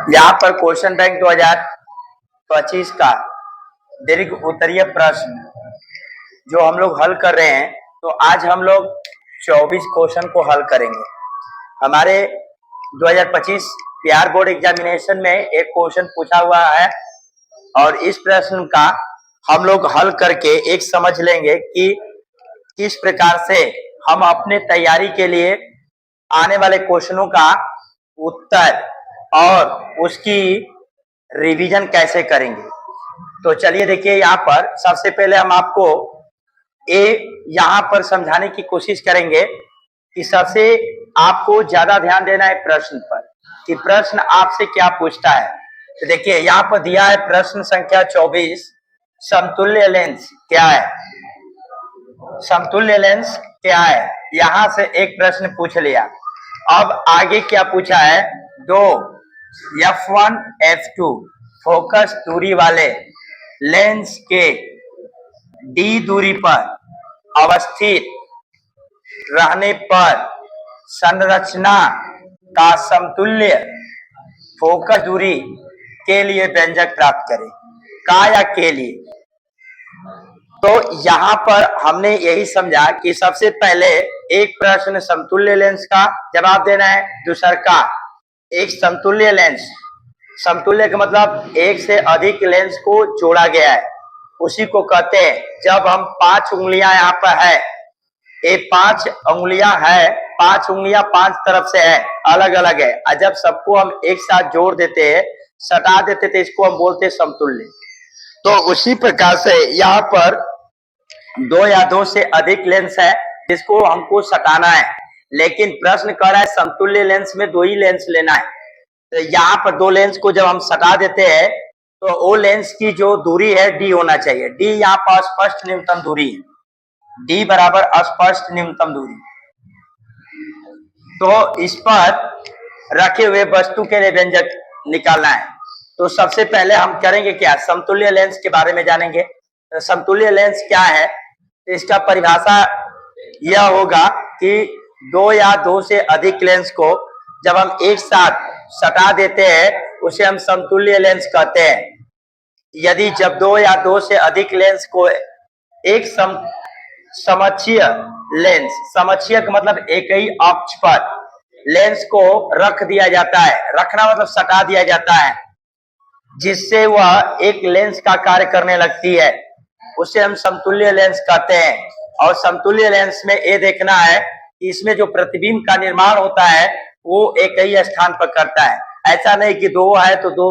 यहाँ पर question bank 2025 का दीर्घ उत्तरीय प्रश्न जो हम लोग हल कर रहे हैं, तो आज हम लोग 24 क्वेश्चन को हल करेंगे। हमारे 2025 बिहार बोर्ड एग्जामिनेशन में एक क्वेश्चन पूछा हुआ है और इस प्रश्न का हम लोग हल करके एक समझ लेंगे कि किस प्रकार से हम अपने तैयारी के लिए आने वाले क्वेश्चनों का उत्तर और उसकी रिवीजन कैसे करेंगे। तो चलिए देखिए, यहाँ पर सबसे पहले हम आपको यहाँ पर समझाने की कोशिश करेंगे कि सबसे आपको ज्यादा ध्यान देना है प्रश्न पर कि प्रश्न आपसे क्या पूछता है। तो देखिए यहाँ पर दिया है प्रश्न संख्या 24, समतुल्य लेंस क्या है। समतुल्य लेंस क्या है, यहां से एक प्रश्न पूछ लिया। अब आगे क्या पूछा है, दो F1 F2 फोकस दूरी वाले लेंस के D दूरी पर अवस्थित रहने पर संरचना का समतुल्य फोकस दूरी के लिए व्यंजक प्राप्त करें। का या के लिए। तो यहाँ पर हमने यही समझा कि सबसे पहले एक प्रश्न समतुल्य लेंस का जवाब देना है, दूसरा का एक समतुल्य लेंस। समतुल्य का मतलब एक से अधिक लेंस को जोड़ा गया है, उसी को कहते हैं। जब हम 5 उंगलियां यहाँ पर है, ये 5 उंगलियां है, 5 उंगलियां 5 तरफ से है, अलग अलग है, और जब सबको हम एक साथ जोड़ देते हैं, सटा देते थे, इसको हम बोलते हैं समतुल्य। तो उसी प्रकार से यहाँ पर 2 या 2 से अधिक लेंस है जिसको हमको सटाना है, लेकिन प्रश्न कह रहा है समतुल्य लेंस में 2 ही लेंस लेना है। तो यहाँ पर 2 लेंस को जब हम सटा देते हैं तो वो लेंस की जो दूरी है D होना चाहिए। D यहाँ पर स्पष्ट न्यूनतम दूरी है, D बराबर अस्पष्ट न्यूनतम दूरी। तो इस पर रखे हुए वस्तु के लिए व्यंजक निकालना है। तो सबसे पहले हम करेंगे क्या, समतुल्य लेंस के बारे में जानेंगे। तो समतुल्य लेंस क्या है, तो इसका परिभाषा यह होगा कि 2 या 2 से अधिक लेंस को जब हम एक साथ सटा देते हैं उसे हम समतुल्य लेंस कहते हैं। यदि जब 2 या 2 से अधिक लेंस को एक समअक्षीय लेंस, समअक्षीय का मतलब एक ही अक्ष पर लेंस को रख दिया जाता है, रखना मतलब सटा दिया जाता है, जिससे वह एक लेंस का कार्य करने लगती है, उसे हम समतुल्य लेंस कहते हैं। और समतुल्य लेंस में ये देखना है कि इसमें जो प्रतिबिंब का निर्माण होता है वो एक ही स्थान पर करता है, ऐसा नहीं कि 2 है तो 2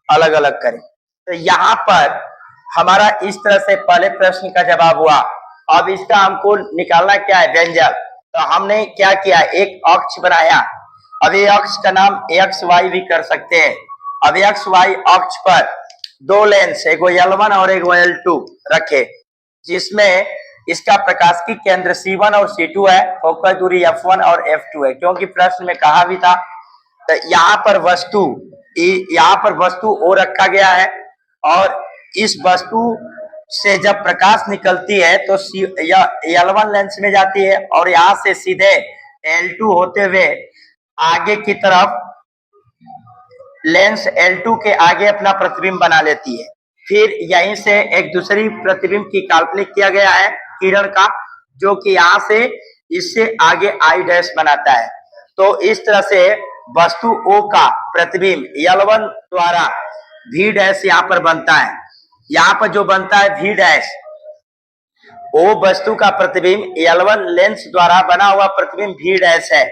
अलग अलग करें। तो यहाँ पर हमारा इस तरह से पहले प्रश्न का जवाब हुआ। अब इसका हमको निकालना क्या है, व्यंजक। तो हमने क्या किया, एक अक्ष बनाया। अब ये अक्ष का नाम XY भी कर सकते हैं। अब XY अक्ष पर 2 लेंस, एगो L1 और एगो L2 रखे, जिसमें इसका प्रकाशिकी केंद्र C1 और C2 है, फोकस दूरी F1 और F2 है, क्योंकि प्रश्न में कहा भी था। तो यहाँ पर वस्तु O रखा गया है और इस वस्तु से जब प्रकाश निकलती है तो L1 लेंस में जाती है और यहाँ से सीधे L2 होते हुए आगे की तरफ लेंस L2 के आगे अपना प्रतिबिंब बना लेती है। फिर यहीं से एक दूसरी प्रतिबिंब की काल्पनिक किया गया है किरण का, जो कि यहाँ से इससे आगे I डैश बनाता है। तो इस तरह से वस्तु O का प्रतिबिंब L1 द्वारा V डैश यहाँ पर बनता है। यहाँ पर जो बनता है V डैश, O वस्तु का प्रतिबिंब L1 लेंस द्वारा बना हुआ प्रतिबिंब V डैश है।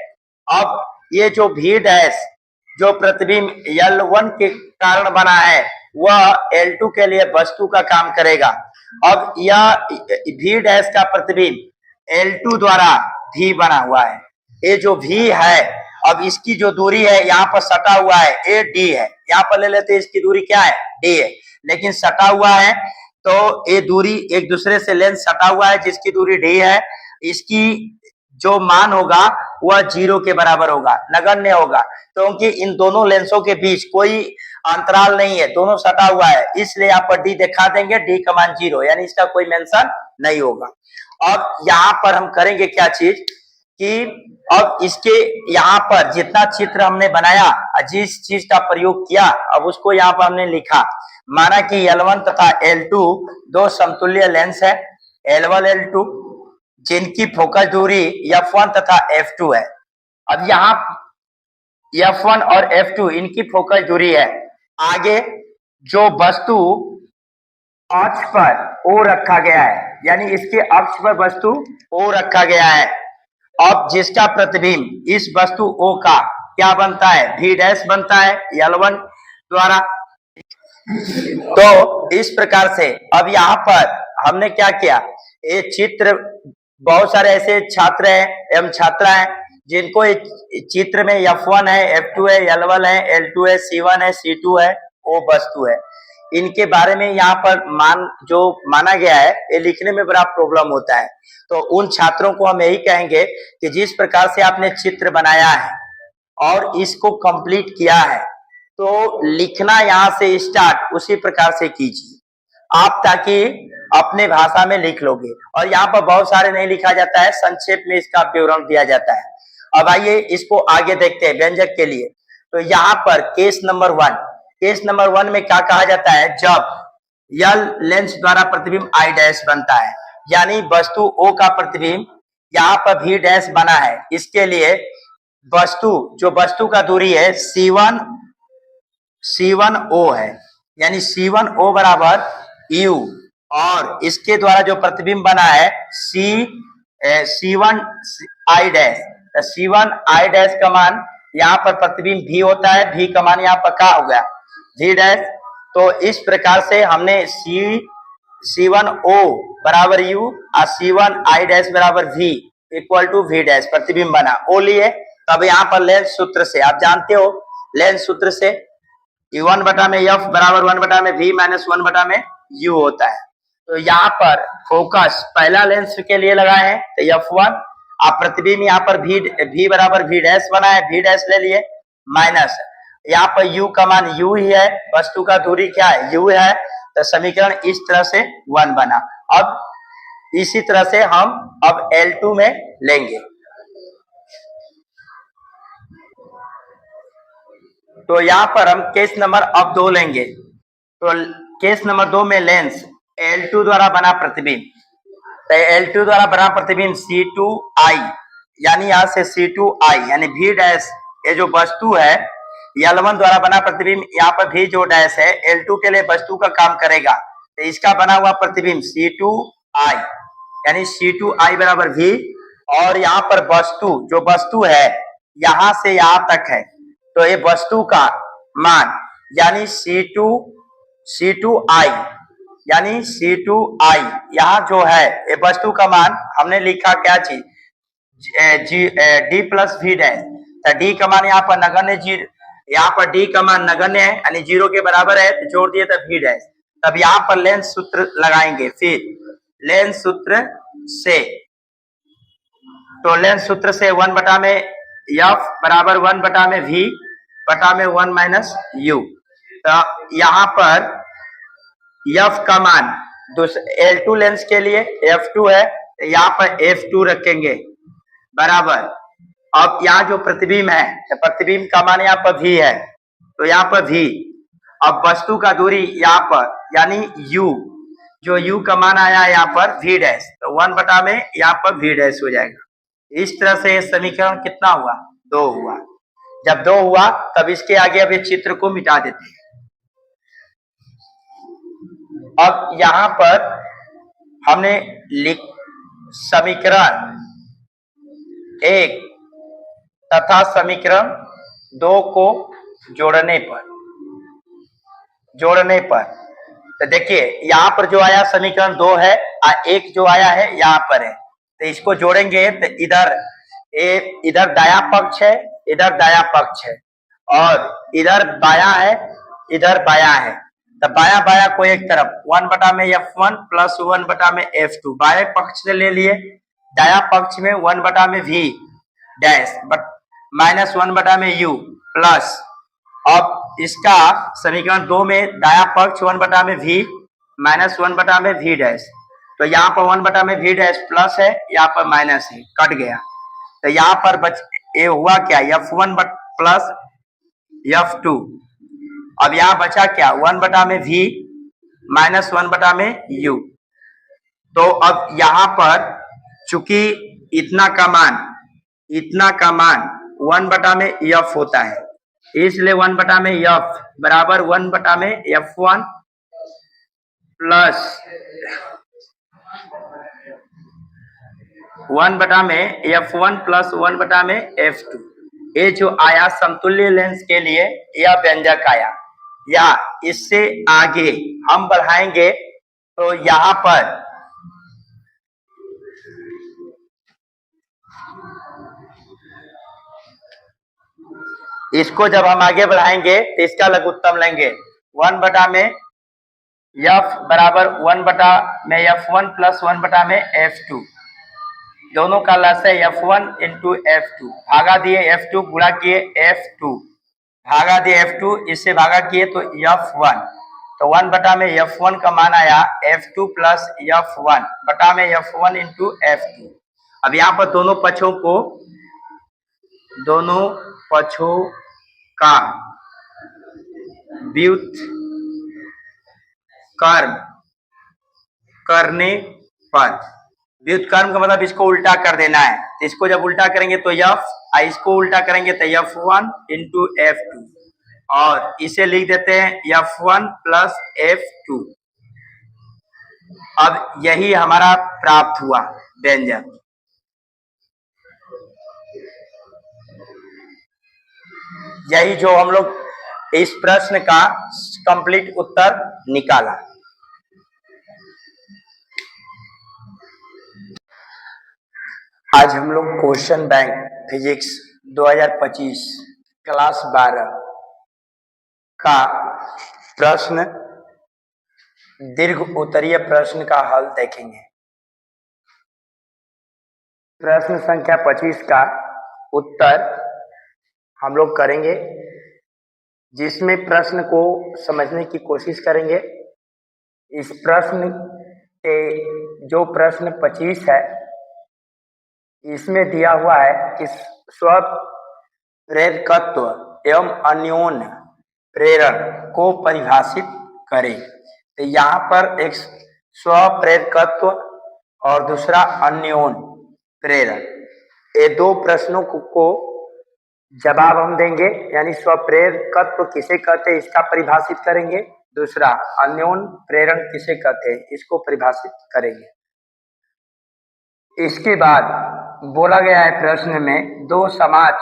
अब ये जो V डैश जो प्रतिबिंब L1 के कारण बना है वह L2 के लिए वस्तु का काम करेगा। अब यह V डैश का प्रतिबिंब L2 द्वारा V बना हुआ है। ये जो V है, अब इसकी जो दूरी है यहाँ पर सटा हुआ है, ये D है। यहाँ पर ले लेते हैं, इसकी दूरी क्या है, D है, लेकिन सटा हुआ है तो ये दूरी एक दूसरे से लेंस सटा हुआ है जिसकी दूरी D है। इसकी जो मान होगा वह 0 के बराबर होगा, नगण्य होगा, क्योंकि इन दोनों लेंसों के बीच कोई अंतराल नहीं है, दोनों सटा हुआ है, इसलिए यहाँ पर D दिखा देंगे, D का मान 0, यानी इसका कोई मेंशन नहीं होगा। अब यहाँ पर हम करेंगे क्या चीज कि अब इसके यहाँ पर जितना चित्र हमने बनाया, जिस चीज का प्रयोग किया, अब उसको यहाँ पर हमने लिखा। माना कि L1 तथा L2 दो समतुल्य लेंस है, L1 L2, जिनकी फोकस दूरी F1 तथा F2 है। अब यहाँ F1 और F2 इनकी फोकस दूरी है। आगे जो वस्तु अक्ष पर O रखा गया है, यानी इसके अक्ष पर वस्तु O रखा गया है। अब जिसका प्रतिबिंब इस वस्तु O का क्या बनता है, V डैश बनता है L1 द्वारा। तो इस प्रकार से अब यहाँ पर हमने क्या किया, ये चित्र, बहुत सारे ऐसे छात्र हैं एवं छात्रा हैं जिनको चित्र में F1 है, F2 है, L1 है, L2 है, C1 है, C2 है, O वस्तु है। इनके बारे में यहाँ पर जो माना गया है, ये लिखने में बड़ा प्रॉब्लम होता है। तो उन छात्रों को हम यही कहेंगे कि जिस प्रकार से आपने चित्र बनाया है और इसको कंप्लीट किया है, तो लिखना यहाँ से स्टार्ट उसी प्रकार से कीजिए आप, ताकि अपने भाषा में लिख लोगे। और यहाँ पर बहुत सारे नहीं लिखा जाता है, संक्षेप में इसका विवरण दिया जाता है। अब आइए इसको आगे देखते हैं व्यंजक के लिए। तो यहाँ पर केस नंबर 1 में क्या कहा जाता है, जब यल लेंस द्वारा प्रतिबिंब I डैश बनता है, यानी वस्तु O का प्रतिबिंब यहाँ पर V डैश बना है। इसके लिए जो वस्तु का दूरी है C1O है, यानी C1O बराबर U, और इसके द्वारा जो प्रतिबिंब बना है C1I डैश। C1I डैश का मान यहाँ पर प्रतिबिंब V होता है, V का मान यहाँ पर क्या हो गया, V डैश। तो इस प्रकार से हमने C1O बराबर U और C1I डैश बराबर V equal to V dash प्रतिबिंब बना, O लिए। तब यहाँ पर लेंस सूत्र से आप जानते हो, लेंस सूत्र से U1 बटा में F बराबर 1 बटा में V माइनस 1 बटा में U होता है। तो यहाँ पर फोकस पहला लेंस के लिए लगाए हैं तो F1, आप प्रतिबिंब यहाँ पर V बराबर V डैश बना है, V डैश ले लिए, माइनस यहाँ पर U का मान U ही है, वस्तु का दूरी क्या है, U है। तो समीकरण इस तरह से 1 बना। अब इसी तरह से हम अब L2 में लेंगे। तो यहाँ पर हम केस नंबर अब 2 लेंगे। तो केस नंबर 2 में लेंस L2 द्वारा बना प्रतिबिंब, तो L2 द्वारा बना प्रतिबिंब C2I, यानी यहाँ से C2I यानी V डैश, ये जो वस्तु है L1 द्वारा बना प्रतिबिंब, यहाँ पर V जो डैश है L2 के लिए वस्तु का काम करेगा। तो इसका बना हुआ प्रतिबिंब C2I, यानी C2I बराबर V, और यहाँ पर जो वस्तु है यहाँ से यहाँ तक है, तो ये वस्तु का मान यानी C2I यानी C2I यहाँ जो है ये वस्तु का मान हमने लिखा क्या चीज, D प्लस V डैश। तो D का मान यहाँ पर नगण्य, यहाँ पर D का मान नगण्य है यानी 0 के बराबर है, तो जोड़ दिए तो V डैश। तब यहाँ पर लेंस सूत्र लगाएंगे। फिर लेंस सूत्र से, तो लेंस सूत्र से 1 बटा में F बराबर 1 बटा में V बटा में 1 माइनस U। तो यहाँ पर F का मान L2 लेंस के लिए F2 है, यहाँ पर F2 रखेंगे बराबर। अब यहाँ जो प्रतिबिंब है, प्रतिबिंब का मान यहाँ पर V है, तो यहाँ पर V। अब वस्तु का दूरी यहाँ पर यानी U, जो U का मान आया है यहाँ पर V डैश, तो 1 बटा में यहाँ पर V डैश हो जाएगा। इस तरह से समीकरण कितना हुआ, 2 हुआ। जब 2 हुआ तब इसके आगे अब इस चित्र को मिटा देते हैं। अब यहाँ पर हमने समीकरण 1 तथा समीकरण 2 को जोड़ने पर तो देखिए यहाँ पर जो आया समीकरण 2 है और 1 जो आया है यहाँ पर है, तो इसको जोड़ेंगे तो इधर दाया पक्ष है, इधर दाया पक्ष है, और इधर बाया है, इधर बाया है। तो बाया बाया को एक तरफ 1 बटा में F1 प्लस 1 बटा में F2 बाएं पक्ष से ले लिए, दाया पक्ष में 1 बटा में V डैश माइनस 1 बटा में U प्लस, अब इसका समीकरण 2 में दाया पक्ष 1 बटा में V माइनस 1 बटा में V डैश, तो यहाँ पर 1 बटा में V डैश प्लस है, यहाँ पर माइनस है, कट गया। तो यहाँ पर ये हुआ क्या, F1 प्लस F2। अब यहाँ बचा क्या, 1/v माइनस 1/u। तो अब यहाँ पर चूंकि इतना का मान 1/f होता है, इसलिए 1/f बराबर 1/f1 plus 1/f1 plus 1/f2। ये जो आया समतुल्य लेंस के लिए यह व्यंजक आया। या इससे आगे हम बढ़ाएंगे तो यहाँ पर इसको जब हम आगे बढ़ाएंगे तो इसका लघुत्तम लेंगे 1/f बराबर 1/f1 प्लस 1/f2। दोनों का लस है F1 इंटू F2, भागा दिए F2 गुणा किए F2, भागा दिए F2 इससे भागा किए तो F1। तो 1/f1 का मान आया F2 plus F1/f1 into F2। अब यहाँ पर दोनों पक्षों का व्युत्क्रम करने पर, व्युत्क्रम का मतलब इसको उल्टा कर देना है, तो इसको जब उल्टा करेंगे तो इसको उल्टा करेंगे तो F1 इंटू F2 और इसे लिख देते हैं F1 प्लस F2। अब यही हमारा प्राप्त हुआ व्यंजक। यही जो हम लोग इस प्रश्न का कंप्लीट उत्तर निकाला। आज हम लोग क्वेश्चन बैंक फिजिक्स 2025 क्लास 12 का प्रश्न दीर्घ उत्तरीय प्रश्न का हल देखेंगे। प्रश्न संख्या 25 का उत्तर हम लोग करेंगे, जिसमें प्रश्न को समझने की कोशिश करेंगे। इस प्रश्न के जो प्रश्न 25 है इसमें दिया हुआ है कि स्वप्रेरकत्व एवं अन्योन्य प्रेरण को परिभाषित करें। तो यहाँ पर एक स्वप्रेरकत्व और दूसरा अन्योन्य प्रेरण, ये दो प्रश्नों को जवाब हम देंगे। यानी स्वप्रेरकत्व किसे कहते हैं इसका परिभाषित करेंगे, दूसरा अन्योन्य प्रेरण किसे कहते हैं इसको परिभाषित करेंगे। इसके बाद बोला गया है प्रश्न में दो समाज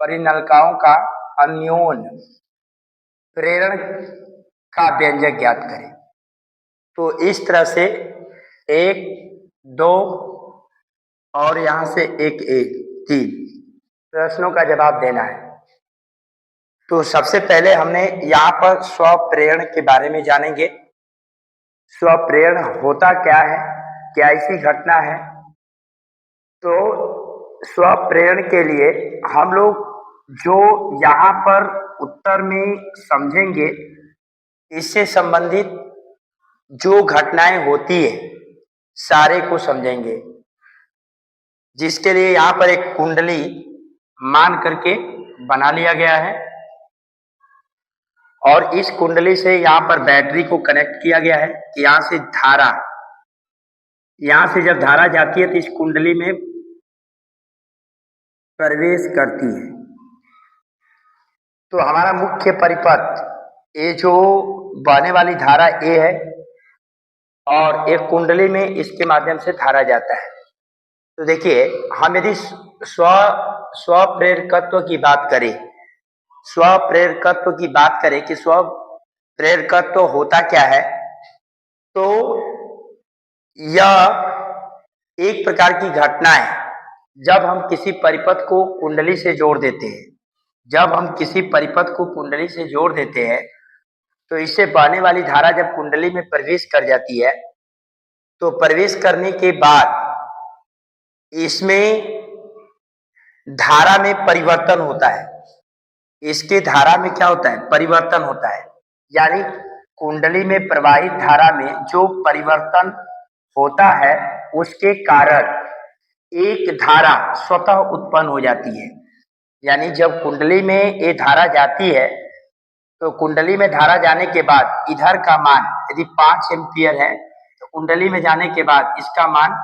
परिनलिकाओं का अन्योन्य प्रेरण का व्यंजक ज्ञात करें। तो इस तरह से 1, 2 और यहां से 1, 3 प्रश्नों का जवाब देना है। तो सबसे पहले हमने यहाँ पर स्वप्रेरण के बारे में जानेंगे। स्वप्रेरण होता क्या है, क्या ऐसी घटना है। तो स्वप्रेरण के लिए हम लोग जो यहाँ पर उत्तर में समझेंगे, इससे संबंधित जो घटनाएं होती है सारे को समझेंगे, जिसके लिए यहाँ पर एक कुंडली मान करके बना लिया गया है और इस कुंडली से यहाँ पर बैटरी को कनेक्ट किया गया है कि यहाँ से जब धारा जाती है तो इस कुंडली में प्रवेश करती है। तो हमारा मुख्य परिपथ ये जो बहने वाली धारा ए है और एक कुंडली में इसके माध्यम से धारा जाता है। तो देखिए, हम यदि स्वप्रेरकत्व की बात करें कि स्वप्रेरकत्व होता क्या है, तो यह एक प्रकार की घटना है। जब हम किसी परिपथ को कुंडली से जोड़ देते हैं, तो इससे बहने वाली धारा जब कुंडली में प्रवेश कर जाती है, तो प्रवेश करने के बाद इसमें धारा में परिवर्तन होता है। इसके धारा में क्या होता है, परिवर्तन होता है। यानी कुंडली में प्रवाहित धारा में जो परिवर्तन होता है उसके कारण एक धारा स्वतः उत्पन्न हो जाती है। यानी जब कुंडली में ये धारा जाती है तो कुंडली में धारा जाने के बाद इधर का मान यदि 5 एम्पियर है तो कुंडली में जाने के बाद इसका मान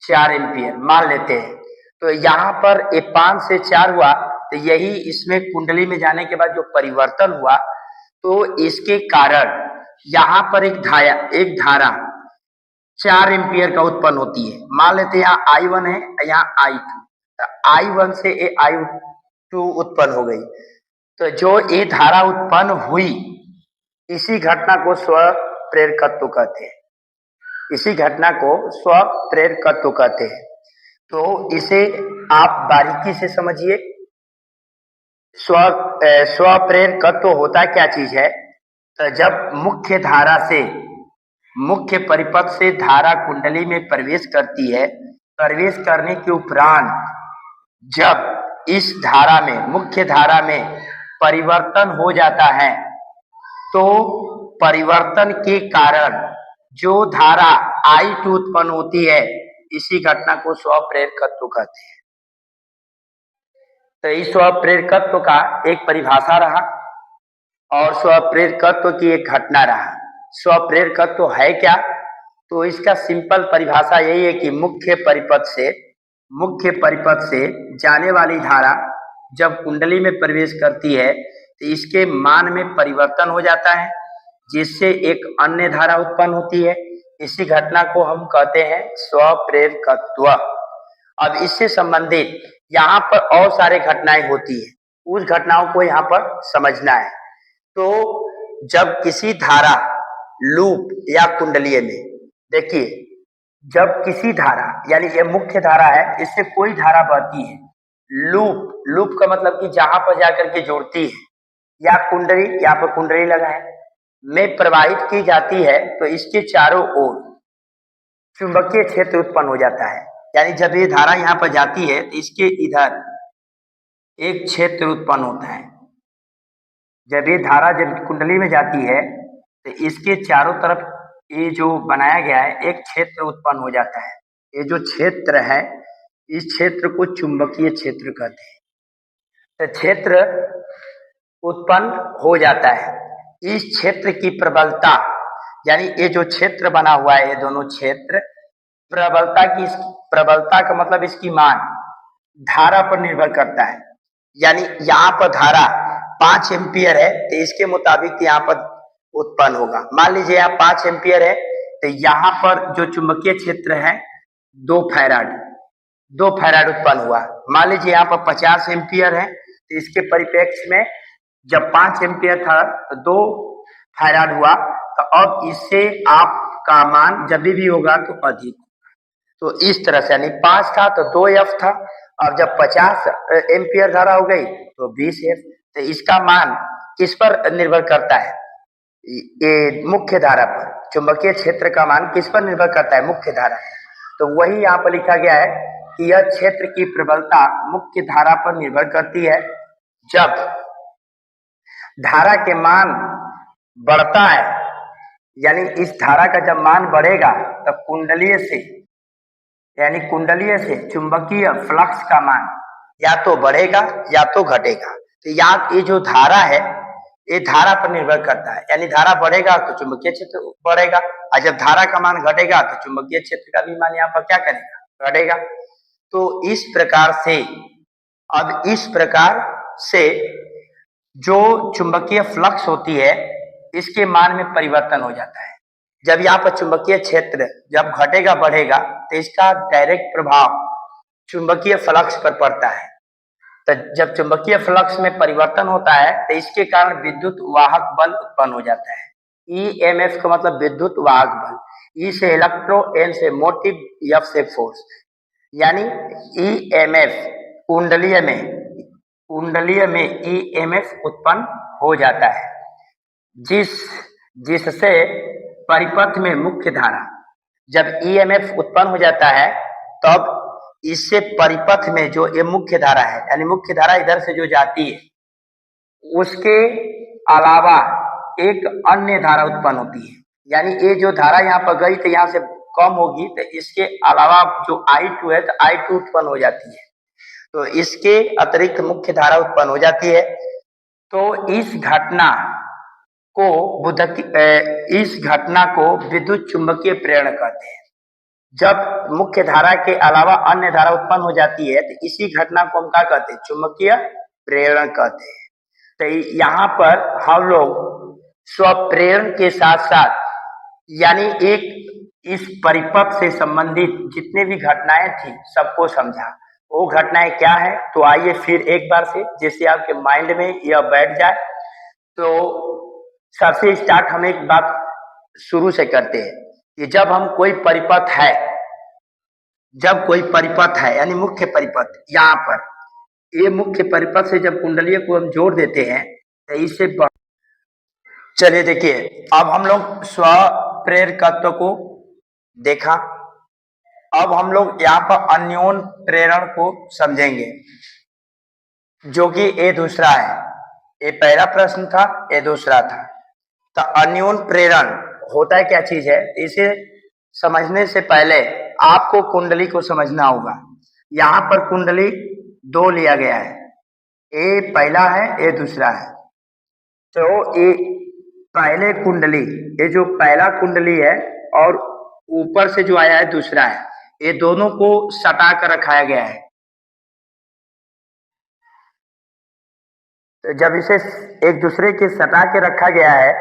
4 एम्पियर मान लेते हैं। तो यहाँ पर ये 5 से 4 हुआ, तो यही इसमें कुंडली में जाने के बाद जो परिवर्तन हुआ तो इसके कारण यहाँ पर एक धारा 4 एम्पियर का उत्पन्न होती है। मान लेते हैं यहाँ I1 है, यहाँ I2, तो I1 से ये I2 उत्पन्न हो गई। तो जो ये धारा उत्पन्न हुई इसी घटना को स्वप्रेरकत्व कहते हैं। इसी घटना को स्वप्रेरकत्व कहते हैं। तो इसे आप बारीकी से समझिए। स्वप्रेरकत्व होता क्या चीज है? तो जब मुख्य धारा से मुख्य परिपथ से धारा कुंडली में प्रवेश करती है, प्रवेश करने के उपरांत जब इस धारा में मुख्य धारा में परिवर्तन हो जाता है तो परिवर्तन के कारण जो धारा I2 उत्पन्न होती है इसी घटना को स्वप्रेरकत्व कहते हैं। तो इस स्वप्रेरकत्व का एक परिभाषा रहा और स्वप्रेरकत्व की एक घटना रहा। स्वप्रेरकत्व है क्या? तो इसका सिंपल परिभाषा यही है कि मुख्य परिपथ से जाने वाली धारा जब कुंडली में प्रवेश करती है तो इसके मान में परिवर्तन हो जाता है जिससे एक अन्य धारा उत्पन्न होती है। इसी घटना को हम कहते हैं स्वप्रेरकत्व। अब इससे संबंधित यहाँ पर और सारे घटनाएं होती है, उस घटनाओं को यहाँ पर समझना है। तो जब किसी धारा लूप या कुंडलीय में, देखिए जब किसी धारा यानी ये मुख्य धारा है इससे कोई धारा बहती है, लूप का मतलब कि जहां पर जाकर के जोड़ती है, या कुंडली, यहाँ पर कुंडली लगा है, में प्रवाहित की जाती है तो इसके चारों ओर चुंबकीय क्षेत्र उत्पन्न हो जाता है। यानी जब ये धारा यहाँ पर जाती है तो इसके इधर एक क्षेत्र उत्पन्न होता है। जब ये धारा जब कुंडली में जाती है तो इसके चारों तरफ ये जो बनाया गया है एक क्षेत्र उत्पन्न हो जाता है। ये जो क्षेत्र है इस क्षेत्र को चुंबकीय क्षेत्र कहते हैं। तो क्षेत्र उत्पन्न हो जाता है। इस क्षेत्र की प्रबलता, यानी ये जो क्षेत्र बना हुआ है ये दोनों क्षेत्र, प्रबलता का मतलब इसकी मान धारा पर निर्भर करता है। यानी यहाँ पर धारा 5 एम्पियर है तो इसके मुताबिक यहाँ पर उत्पन्न होगा। मान लीजिए यहाँ 5 एम्पियर है तो यहाँ पर जो चुंबकीय क्षेत्र है 2 फैराड उत्पन्न हुआ। मान लीजिए यहाँ पर 50 एम्पियर है तो इसके परिप्रेक्ष्य में जब 5 एम्पियर था तो 2 फैराड हुआ, तो अब इससे आपका मान जब भी होगा तो अधिक। तो इस तरह से यानी 5 था तो 2F था, और जब 50 एम्पियर धारा हो गई तो 20F। तो इसका मान किस पर निर्भर करता है? ये मुख्य धारा पर। चुंबकीय क्षेत्र का मान किस पर निर्भर करता है? मुख्य धारा। तो वही यहाँ पर लिखा गया है कि यह क्षेत्र की प्रबलता मुख्य धारा पर निर्भर करती है। जब धारा के मान बढ़ता है, यानी इस धारा का जब मान बढ़ेगा तब कुंडलीय से चुंबकीय फ्लक्स का मान या तो बढ़ेगा या तो घटेगा। तो यहाँ ये जो धारा है ये धारा पर निर्भर करता है। यानी धारा बढ़ेगा तो चुंबकीय क्षेत्र बढ़ेगा, और जब धारा का मान घटेगा तो चुंबकीय क्षेत्र का भी मान यहाँ पर क्या करेगा? घटेगा। तो इस प्रकार से जो चुंबकीय फ्लक्स होती है इसके मान में परिवर्तन हो जाता है। जब यहाँ पर चुंबकीय क्षेत्र जब घटेगा बढ़ेगा तो इसका डायरेक्ट प्रभाव चुंबकीय फ्लक्स पर पड़ता है। तो जब चुंबकीय फ्लक्स में परिवर्तन होता है तो इसके कारण विद्युत वाहक बल उत्पन्न हो जाता है। EMF का मतलब विद्युत वाहक बल। E से इलेक्ट्रो, N से मोटिव, F से फोर्स। यानी EMF कुंडलीय में EMF उत्पन्न हो जाता है जिससे परिपथ में मुख्य धारा, जब EMF उत्पन्न हो जाता है तब इससे परिपथ में जो ये मुख्य धारा है, यानी मुख्य धारा इधर से जो जाती है उसके अलावा एक अन्य धारा उत्पन्न होती है। यानी ये जो धारा यहाँ पर गई तो यहाँ से कम होगी तो इसके अलावा जो I2 है तो I2 उत्पन्न हो जाती है, तो इसके अतिरिक्त मुख्य धारा उत्पन्न हो जाती है। तो इस घटना को विद्युत चुंबकीय प्रेरण कहते हैं। जब मुख्य धारा के अलावा अन्य धारा उत्पन्न हो जाती है तो इसी घटना को हम क्या कहते हैं? चुंबकीय प्रेरण कहते हैं। तो यहाँ पर हम लोग स्वप्रेरण के साथ साथ यानी एक इस परिपथ से संबंधित जितने भी घटनाएं थी सबको समझा। वो घटनाएं क्या है? तो आइए फिर एक बार से जैसे आपके माइंड में यह बैठ जाए। तो सबसे स्टार्ट हम एक बात शुरू से करते हैं कि जब कोई परिपथ है यानी मुख्य परिपथ, यहाँ पर ये मुख्य परिपथ से जब कुंडलीय को हम जोड़ देते हैं तो इससे चलिए देखिए, अब हम लोग स्वप्रेरकत्व को देखा। अब हम लोग यहाँ पर अन्योन प्रेरण को समझेंगे, जो कि ये दूसरा है। ये पहला प्रश्न था, ये दूसरा था। तो अन्योन प्रेरण होता है क्या चीज है? इसे समझने से पहले आपको कुंडली को समझना होगा। यहाँ पर कुंडली दो लिया गया है, ये पहला है, ये दूसरा है। तो ये पहले कुंडली, ये जो पहला कुंडली है और ऊपर से जो आया है दूसरा है, ये दोनों को सटा कर रखाया गया है। तो जब इसे एक दूसरे के सटा के रखा गया है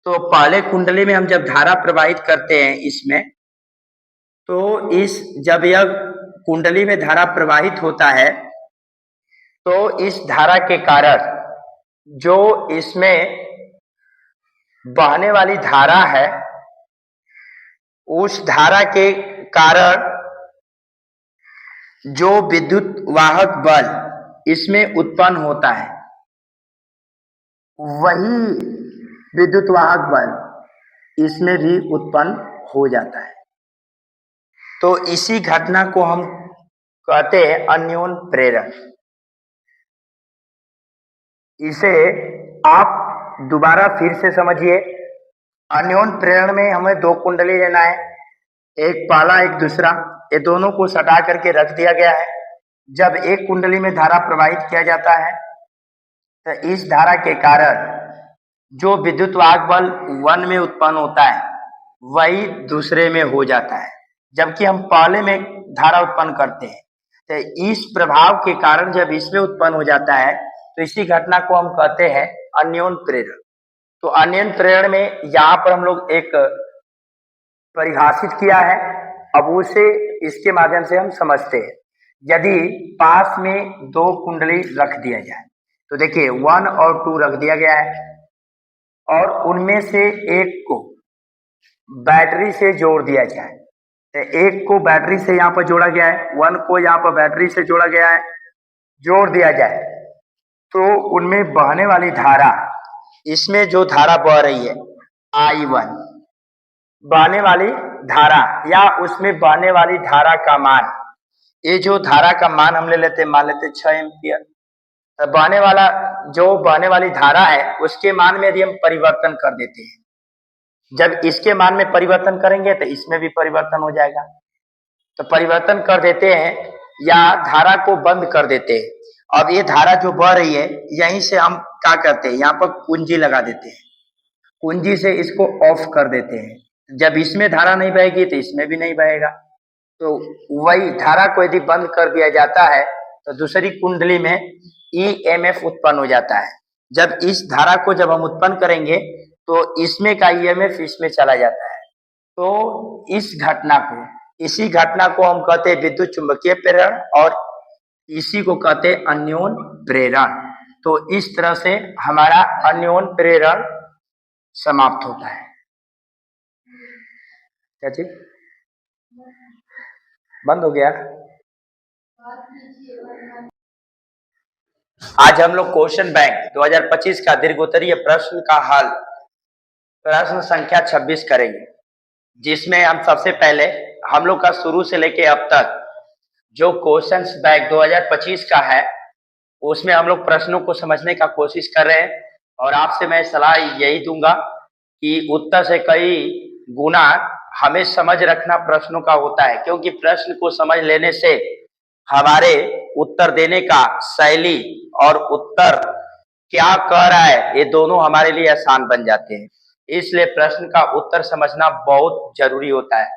तो पहले कुंडली में हम जब धारा प्रवाहित करते हैं इसमें, तो जब यह कुंडली में धारा प्रवाहित होता है तो इस धारा के कारण जो इसमें बहने वाली धारा है, उस धारा के कारण जो विद्युत वाहक बल इसमें उत्पन्न होता है, वही विद्युत वाहक बल इसमें भी उत्पन्न हो जाता है। तो इसी घटना को हम कहते हैं अन्योन प्रेरण। इसे आप दोबारा फिर से समझिए। अन्योन प्रेरण में हमें दो कुंडली लेना है, एक पहला एक दूसरा, ये दोनों को सटा करके रख दिया गया है। जब एक कुंडली में धारा प्रवाहित किया जाता है तो इस धारा के कारण जो विद्युत वाहक बल वन में उत्पन्न होता है वही दूसरे में हो जाता है, जबकि हम पहले में धारा उत्पन्न करते हैं। तो इस प्रभाव के कारण जब इसमें उत्पन्न हो जाता है तो इसी घटना को हम कहते हैं अन्योन प्रेरण। तो अन्योन प्रेरण में यहाँ पर हम लोग एक परिभाषित किया है, अब उसे इसके माध्यम से हम समझते हैं। यदि पास में दो कुंडली रख दिया जाए तो देखिए 1 और 2 रख दिया गया है और उनमें से एक को बैटरी से जोड़ दिया जाए, तो एक को बैटरी से यहाँ पर जोड़ा गया है, 1 को यहाँ पर बैटरी से जोड़ा गया है, जोड़ दिया जाए तो उनमें बहने वाली धारा, इसमें जो धारा बह रही है I1, बहने वाली धारा या उसमें बहने वाली धारा का मान, ये जो धारा का मान हम ले लेते हैं, मान लेते 6 एम्पियर। बहने वाली धारा है उसके मान में यदि हम परिवर्तन कर देते हैं, जब इसके मान में परिवर्तन करेंगे तो इसमें भी परिवर्तन हो जाएगा। तो परिवर्तन कर देते हैं या धारा को बंद कर देते हैं। अब ये धारा जो बह रही है यहीं से हम क्या करते हैं, यहाँ पर कुंजी लगा देते हैं, कुंजी से इसको ऑफ कर देते हैं। जब इसमें धारा नहीं बहेगी तो इसमें भी नहीं बहेगा। तो वही धारा को यदि बंद कर दिया जाता है तो दूसरी कुंडली में EMF उत्पन्न हो जाता है। जब इस धारा को जब हम उत्पन्न करेंगे तो इसमें का EMF इसमें चला जाता है। तो इसी घटना को हम कहते हैं विद्युत चुंबकीय प्रेरण और इसी को कहते हैं अन्योन प्रेरण। तो इस तरह से हमारा अन्योन प्रेरण समाप्त होता है। क्या चीज बंद हो गया? आज हम लोग क्वेश्चन बैंक 2025 का दीर्घोत्तरीय प्रश्न का हल प्रश्न संख्या 26 करेंगे, जिसमें हम सबसे पहले हम लोग का शुरू से लेके अब तक जो क्वेश्चन बैंक 2025 का है उसमें हम लोग प्रश्नों को समझने का कोशिश कर रहे हैं। और आपसे मैं सलाह यही दूंगा कि उत्तर से कई गुना हमें समझ रखना प्रश्नों का होता है, क्योंकि प्रश्न को समझ लेने से हमारे उत्तर देने का शैली और उत्तर क्या कह रहा है, ये दोनों हमारे लिए आसान बन जाते हैं। इसलिए प्रश्न का उत्तर समझना बहुत जरूरी होता है।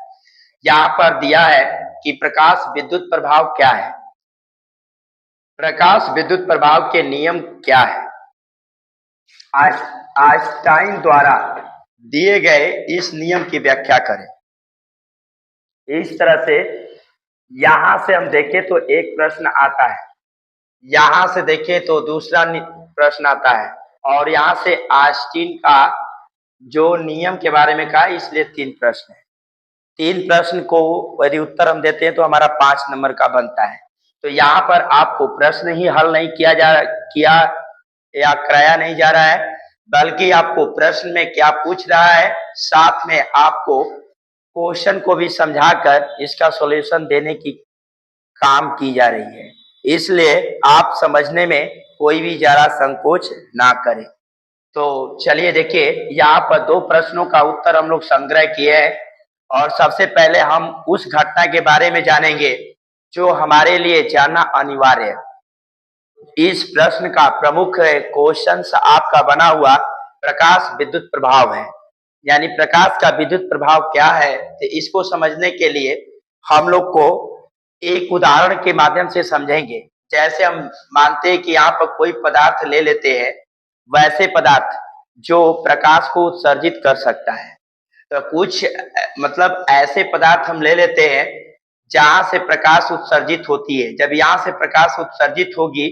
यहाँ पर दिया है कि प्रकाश विद्युत प्रभाव क्या है। प्रकाश विद्युत प्रभाव के नियम क्या है? आइंस्टाइन द्वारा दिए गए इस नियम की व्याख्या करें। इस तरह से यहां से हम देखें तो एक प्रश्न आता है, यहां से देखें तो दूसरा प्रश्न आता है, और यहां से आइंस्टीन का जो नियम के बारे में कहा, इसलिए 3 प्रश्न है। 3 प्रश्न को यदि उत्तर हम देते हैं तो हमारा 5 नंबर का बनता है। तो यहाँ पर आपको प्रश्न ही हल नहीं किया या कराया नहीं जा रहा है, बल्कि आपको प्रश्न में क्या पूछ रहा है, साथ में आपको क्वेश्चन को भी समझाकर इसका सॉल्यूशन देने की काम की जा रही है। इसलिए आप समझने में कोई भी जरा संकोच ना करें। तो चलिए देखिए, यहाँ पर 2 प्रश्नों का उत्तर हम लोग संग्रह किए हैं, और सबसे पहले हम उस घटना के बारे में जानेंगे जो हमारे लिए जानना अनिवार्य है। इस प्रश्न का प्रमुख क्वेश्चन आपका बना हुआ प्रकाश विद्युत प्रभाव है, यानी प्रकाश का विद्युत प्रभाव क्या है। तो इसको समझने के लिए हम लोग को एक उदाहरण के माध्यम से समझेंगे। जैसे हम मानते हैं कि यहाँ पर कोई पदार्थ ले लेते हैं, वैसे पदार्थ जो प्रकाश को उत्सर्जित कर सकता है। तो कुछ मतलब ऐसे पदार्थ हम ले लेते हैं जहां से प्रकाश उत्सर्जित होती है। जब यहाँ से प्रकाश उत्सर्जित होगी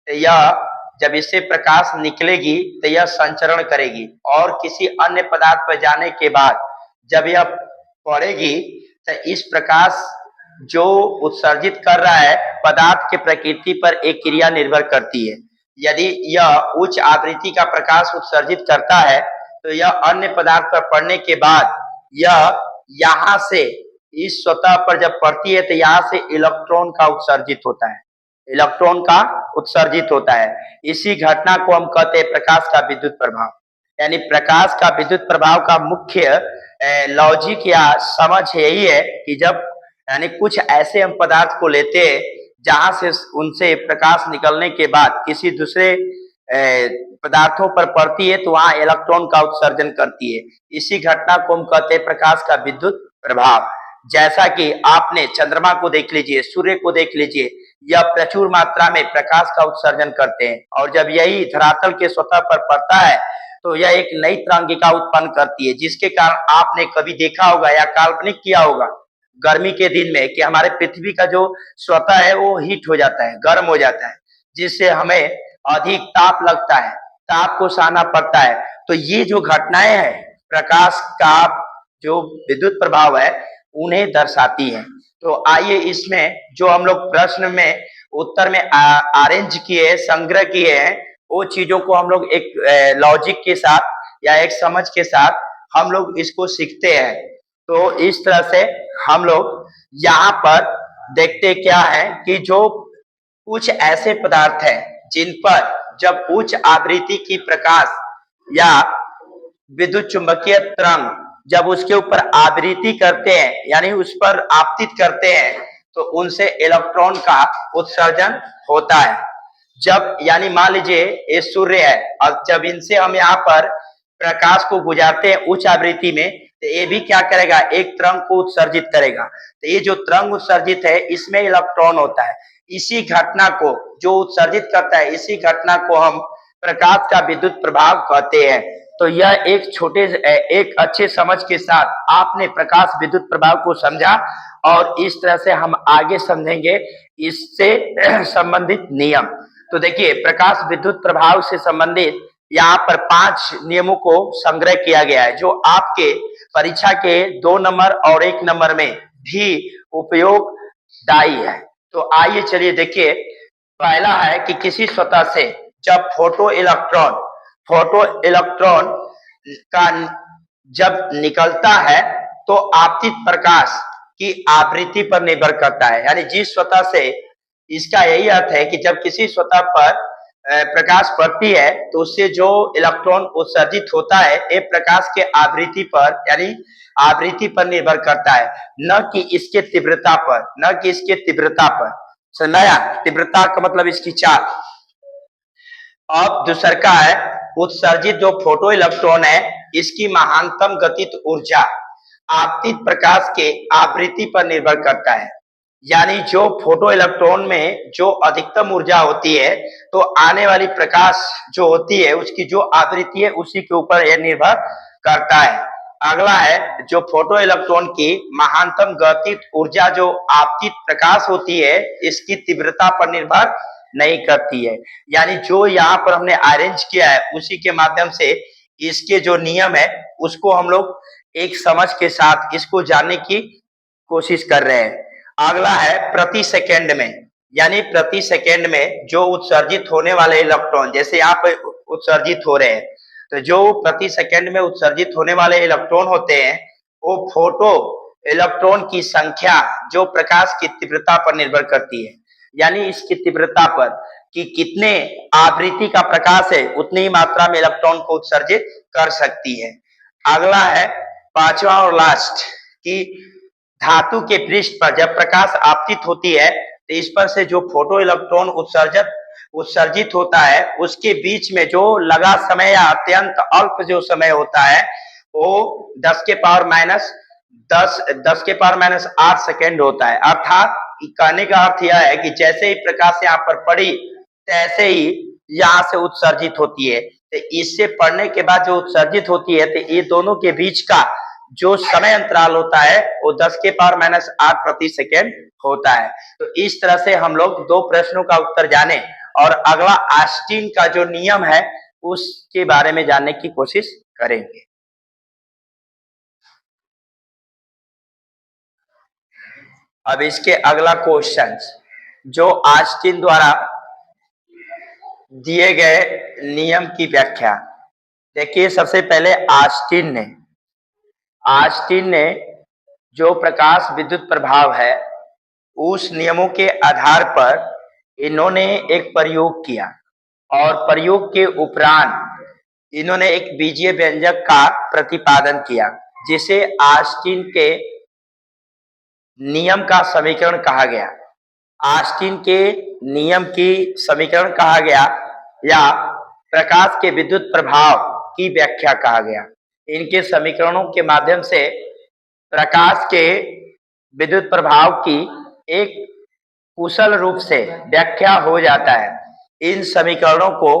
तो यह, जब इससे प्रकाश निकलेगी तो यह संचरण करेगी, और किसी अन्य पदार्थ पर जाने के बाद जब यह पड़ेगी तो इस प्रकाश जो उत्सर्जित कर रहा है पदार्थ के प्रकृति पर एक क्रिया निर्भर करती है। यदि यह उच्च आवृत्ति का प्रकाश उत्सर्जित करता है तो यह अन्य पदार्थ पर पड़ने के बाद यह यहाँ से इस सतह पर जब पड़ती है तो यहाँ से इलेक्ट्रॉन का उत्सर्जित होता है, इलेक्ट्रॉन का उत्सर्जित होता है। इसी घटना को हम कहते हैं प्रकाश का विद्युत प्रभाव। यानी प्रकाश का विद्युत प्रभाव का मुख्य लॉजिक या समझ यही है कि जब यानी कुछ ऐसे हम पदार्थ को लेते हैं जहां से उनसे प्रकाश निकलने के बाद किसी दूसरे पदार्थों पर पड़ती है तो वहां इलेक्ट्रॉन का उत्सर्जन करती है। इसी घटना को हम कहते हैं प्रकाश का विद्युत प्रभाव। जैसा कि आपने चंद्रमा को देख लीजिए, सूर्य को देख लीजिए, यह प्रचुर मात्रा में प्रकाश का उत्सर्जन करते हैं, और जब यही धरातल के सतह पर पड़ता है तो यह एक नई तरंगिका उत्पन्न करती है, जिसके कारण आपने कभी देखा होगा या काल्पनिक किया होगा गर्मी के दिन में कि हमारे पृथ्वी का जो सतह है वो हीट हो जाता है, गर्म हो जाता है, जिससे हमें अधिक ताप लगता है, ताप को सहना पड़ता है। तो ये जो घटनाएं हैं प्रकाश का जो विद्युत प्रभाव है उन्हें दर्शाती हैं। तो आइए इसमें जो हम लोग प्रश्न में उत्तर में अरेंज किए, संग्रह किए हैं, वो चीजों को हम लोग एक लॉजिक के साथ या एक समझ के साथ हम लोग इसको सीखते हैं। तो इस तरह से हम लोग यहाँ पर देखते क्या है कि जो कुछ ऐसे पदार्थ हैं जिन पर जब उच्च आवृत्ति की प्रकाश या विद्युत चुंबकीय तरंग जब उसके ऊपर आवृत्ति करते हैं यानी उस पर आपतित करते हैं तो उनसे इलेक्ट्रॉन का उत्सर्जन होता है। जब यानी मान लीजिए ये सूर्य है, और जब इनसे हम यहाँ पर प्रकाश को गुजारते हैं उच्च आवृत्ति में तो ये भी क्या करेगा, एक तरंग को उत्सर्जित करेगा। तो ये जो तरंग उत्सर्जित है इसमें इलेक्ट्रॉन होता है। इसी घटना को जो उत्सर्जित करता है, इसी घटना को हम प्रकाश का विद्युत प्रभाव कहते हैं। तो यह एक अच्छे समझ के साथ आपने प्रकाश विद्युत प्रभाव को समझा, और इस तरह से हम आगे समझेंगे इससे संबंधित नियम। तो देखिए प्रकाश विद्युत प्रभाव से संबंधित यहाँ पर 5 नियमों को संग्रह किया गया है, जो आपके परीक्षा के 2 नंबर और 1 नंबर में भी उपयोगदायी है। तो आइए चलिए देखिए, पहला है कि किसी सतह से जब फोटो इलेक्ट्रॉन का जब निकलता है तो आपतित प्रकाश की आवृत्ति पर निर्भर करता है। यानी जिस सतह से, इसका यही अर्थ है कि जब किसी सतह पर प्रकाश पड़ती है तो उससे जो इलेक्ट्रॉन उत्सर्जित होता है ये प्रकाश के आवृत्ति पर यानी आवृत्ति पर निर्भर करता है, न कि इसके तीव्रता पर, न कि इसके तीव्रता पर। समझाया? तीव्रता का मतलब इसकी चाल। अब दूसर का है उत्सर्जित जो फोटो इलेक्ट्रॉन है इसकी महानतम गतिज ऊर्जा आपतित प्रकाश के आवृत्ति पर निर्भर करता है। यानी जो फोटो इलेक्ट्रॉन में जो अधिकतम ऊर्जा होती है तो आने वाली प्रकाश जो होती है उसकी जो आवृत्ति है उसी के ऊपर यह निर्भर करता है। अगला है जो फोटो इलेक्ट्रॉन की महानतम गतिज ऊर्जा जो आपतित प्रकाश होती है इसकी तीव्रता पर निर्भर नहीं करती है। यानी जो यहाँ पर हमने अरेंज किया है उसी के माध्यम से इसके जो नियम है उसको हम लोग एक समझ के साथ इसको जानने की कोशिश कर रहे हैं। अगला है प्रति सेकेंड में, यानी प्रति सेकेंड में जो उत्सर्जित होने वाले इलेक्ट्रॉन जैसे यहाँ पे उत्सर्जित हो रहे हैं तो जो प्रति सेकेंड में उत्सर्जित होने वाले इलेक्ट्रॉन होते हैं वो फोटो इलेक्ट्रॉन की संख्या जो प्रकाश की तीव्रता पर निर्भर करती है। यानी इसकी तीव्रता पर कि कितने आवृत्ति का प्रकाश है उतनी ही मात्रा में इलेक्ट्रॉन को उत्सर्जित कर सकती है। अगला है पांचवा और लास्ट कि धातु के पृष्ठ पर जब प्रकाश आपतित होती है तो इस पर से जो फोटो इलेक्ट्रॉन उत्सर्जित होता है उसके बीच में जो लगा समय या अत्यंत अल्प जो समय होता है वो 10 के पावर माइनस 8 सेकेंड होता है। अर्थात कहने का अर्थ यह है कि जैसे ही प्रकाश यहाँ पर पड़ी तैसे ही यहाँ से उत्सर्जित होती है, तो इससे पड़ने के बाद जो उत्सर्जित होती है तो ये दोनों के बीच का जो समय अंतराल होता है वो 10 के पावर माइनस 8 प्रति सेकेंड होता है। तो इस तरह से हम लोग दो प्रश्नों का उत्तर जाने और अगला आस्टीन का जो नियम है उसके बारे में जानने की कोशिश करेंगे। अब इसके अगला क्वेश्चन जो आस्टीन द्वारा दिए गए नियम की व्याख्या। देखिए सबसे पहले आस्टीन ने जो प्रकाश विद्युत प्रभाव है उस नियमों के आधार पर इन्होंने एक प्रयोग किया और प्रयोग के उपरांत इन्होंने एक बीजीय व्यंजक का प्रतिपादन किया जिसे आस्टीन के नियम का समीकरण कहा गया। आस्टीन के नियम की समीकरण कहा गया या प्रकाश के विद्युत प्रभाव की व्याख्या कहा गया। इनके समीकरणों के माध्यम से प्रकाश के विद्युत प्रभाव की एक कुशल रूप से व्याख्या हो जाता है। इन समीकरणों को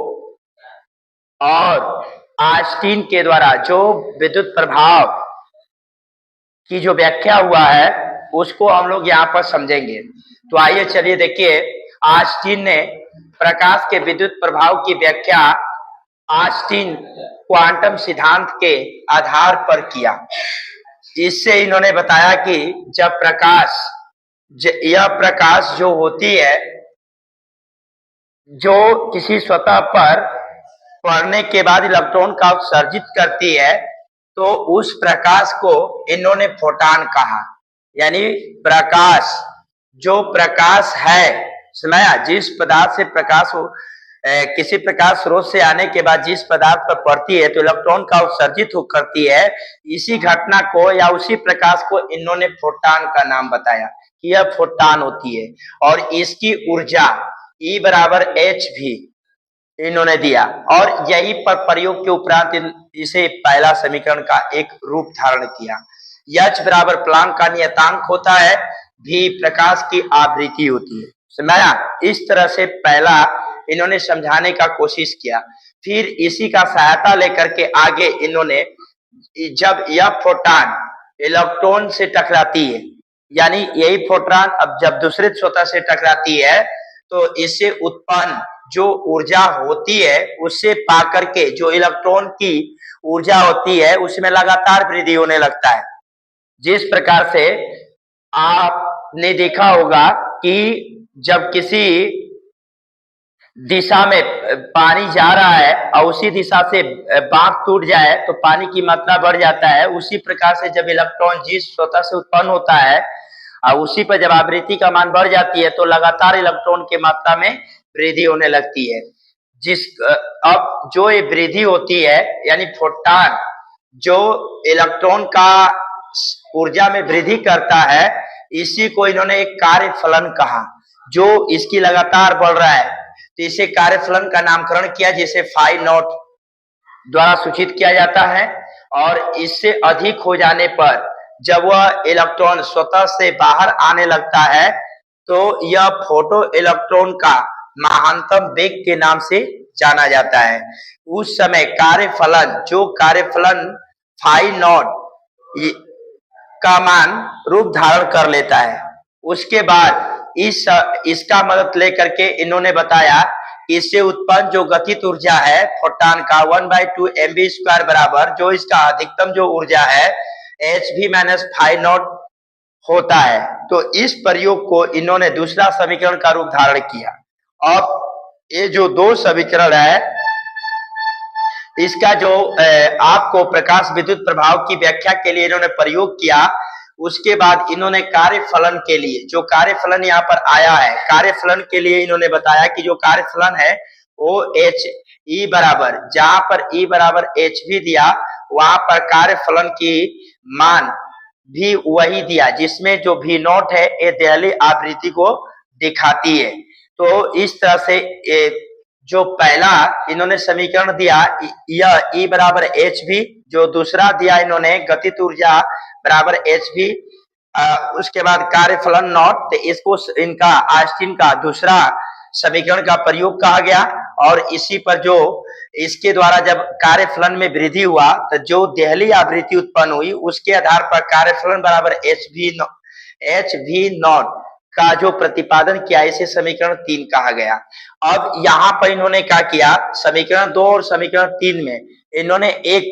और आस्टीन के द्वारा जो विद्युत प्रभाव की जो व्याख्या हुआ है उसको हम लोग यहाँ पर समझेंगे। तो आइए चलिए देखिए आस्टीन ने प्रकाश के विद्युत प्रभाव की व्याख्या आस्टीन क्वांटम सिद्धांत के आधार पर किया। इससे इन्होंने बताया कि जब यह प्रकाश जो होती है जो किसी सतह पर पड़ने के बाद इलेक्ट्रॉन का उत्सर्जित करती है तो उस प्रकाश को इन्होंने फोटॉन कहा। यानी प्रकाश जो प्रकाश है सुनाया जिस पदार्थ से प्रकाश हो किसी प्रकाश स्रोत से आने के बाद जिस पदार्थ पर पड़ती है तो इलेक्ट्रॉन का उत्सर्जित करती है, इसी घटना को या उसी प्रकाश को इन्होंने फोटॉन का नाम बताया कि यह फोटॉन होती है और इसकी ऊर्जा E बराबर hv इन्होंने दिया और यही पर प्रयोग के उपरांत इसे पहला समीकरण का एक रूप धारण किया। H बराबर प्लांक का नियतांक होता है, V प्रकाश की आवृत्ति होती है। समझाया? इस तरह से पहला इन्होंने समझाने का कोशिश किया। फिर इसी का सहायता लेकर के आगे इन्होंने जब यह फोटॉन इलेक्ट्रॉन से टकराती है यानी यही फोटॉन अब जब दूसरे सतह से टकराती है तो इससे उत्पन्न जो ऊर्जा होती है उससे पा करके जो इलेक्ट्रॉन की ऊर्जा होती है उसमें लगातार वृद्धि होने लगता है। जिस प्रकार से आपने देखा होगा कि जब किसी दिशा में पानी जा रहा है और उसी दिशा से बांध टूट जाए तो पानी की मात्रा बढ़ जाता है, उसी प्रकार से जब इलेक्ट्रॉन जिस सतह से उत्पन्न होता है और उसी पर जब आवृत्ति का मान बढ़ जाती है तो लगातार इलेक्ट्रॉन की मात्रा में वृद्धि होने लगती है। अब जो ये वृद्धि होती है यानी फोटॉन जो इलेक्ट्रॉन का ऊर्जा में वृद्धि करता है, इसी को इन्होंने एक कार्यफलन कहा। जो इसकी लगातार बढ़ रहा है तो इसे कार्यफलन का नामकरण किया, जिसे फाई नॉट द्वारा सूचित किया जाता है। और इससे अधिक हो जाने पर जब वह इलेक्ट्रॉन स्वतः से बाहर आने लगता है तो यह फोटो इलेक्ट्रॉन का महानतम वेग के नाम से जाना जाता है। उस समय कार्यफलन जो कार्यफलन फाई नॉट का मान रूप धारण कर लेता है। उसके बाद इसका मदद लेकर के इन्होंने बताया इससे उत्पन्न जो गतित ऊर्जा है फोटॉन का 1/2 mv² बराबर जो इसका अधिकतम जो ऊर्जा है hv माइनस फाई नॉट होता है। तो इस प्रयोग को इन्होंने दूसरा समीकरण का रूप धारण किया। अब ये जो दो समीकरण है इसका जो आपको प्रकाश विद्युत प्रभाव की व्याख्या के लिए इन्होंने प्रयोग किया, उसके बाद इन्होंने कार्यफलन के लिए जो कार्यफलन यहाँ पर आया है, कार्यफलन के लिए इन्होंने बताया कि जो कार्यफलन है वो एच ई बराबर, जहां पर ई बराबर एच भी दिया वहां पर कार्यफलन की मान भी वही दिया जिसमें जो भी नॉट है ये देहली आवृत्ति को दिखाती है। तो इस तरह से जो पहला इन्होंने समीकरण दिया यह ई बराबर एच भी, जो दूसरा दिया इन्होंने गतित ऊर्जा बराबर एच भी, उसके बाद कार्यफलन नॉट, तो इसको इनका आस्टीन का दूसरा समीकरण का प्रयोग कहा गया। और इसी पर जो इसके द्वारा जब कार्यफलन में वृद्धि हुआ तो जो देहली आवृत्ति उत्पन्न हुई उसके आधार पर कार्यफलन बराबर एच भी नॉट का जो प्रतिपादन किया इसे समीकरण 3 कहा गया। अब यहाँ पर इन्होंने क्या किया, समीकरण 2 और समीकरण 3 में इन्होंने एक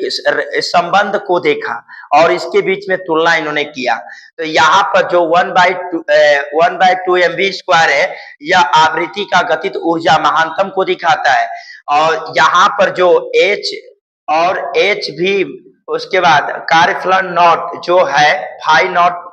संबंध को देखा और इसके बीच में तुलना इन्होंने किया। तो यहाँ पर जो 1/2 mv² है यह आवृत्ति का गतित ऊर्जा महानतम को दिखाता है। और यहाँ पर जो h और h भी, उसके बाद कार्यफलन नॉट जो है फाई नॉट,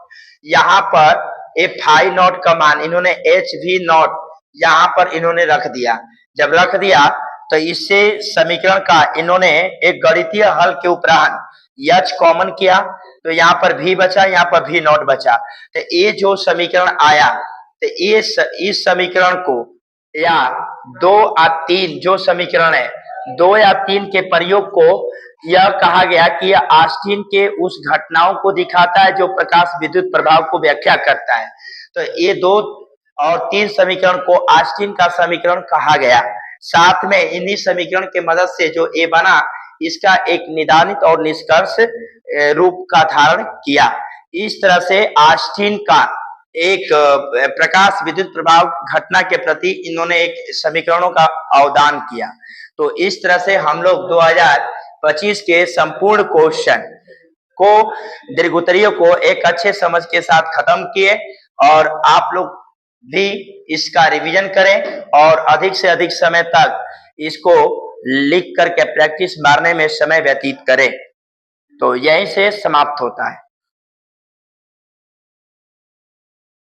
यहाँ पर फाई नॉट का मान इन्होंने एच भी नॉट यहाँ पर इन्होंने रख दिया। जब रख दिया तो इससे समीकरण का इन्होंने एक गणितीय हल के उपरांत एच कॉमन किया तो यहाँ पर भी बचा, यहाँ पर भी नॉट बचा। तो ये जो समीकरण आया तो ये इस समीकरण को या 2 या 3 जो समीकरण है 2 या 3 के प्रयोग को यह कहा गया कि यह आस्टीन के उस घटनाओं को दिखाता है जो प्रकाश विद्युत प्रभाव को व्याख्या करता है। तो ये 2 और 3 समीकरण को आस्टीन का समीकरण कहा गया। साथ में इन्हीं समीकरण के मदद से जो ए बना इसका एक निदानित और निष्कर्ष रूप का धारण किया। इस तरह से आस्टीन का एक प्रकाश विद्युत प्रभाव घटना के प्रति इन्होंने एक समीकरणों का अवदान किया। तो इस तरह से हम लोग 2025 के संपूर्ण क्वेश्चन को दीर्घोत्तरीय को एक अच्छे समझ के साथ खत्म किए और आप लोग भी इसका रिवीजन करें और अधिक से अधिक समय तक इसको लिख करके प्रैक्टिस मारने में समय व्यतीत करें। तो यहीं से समाप्त होता है।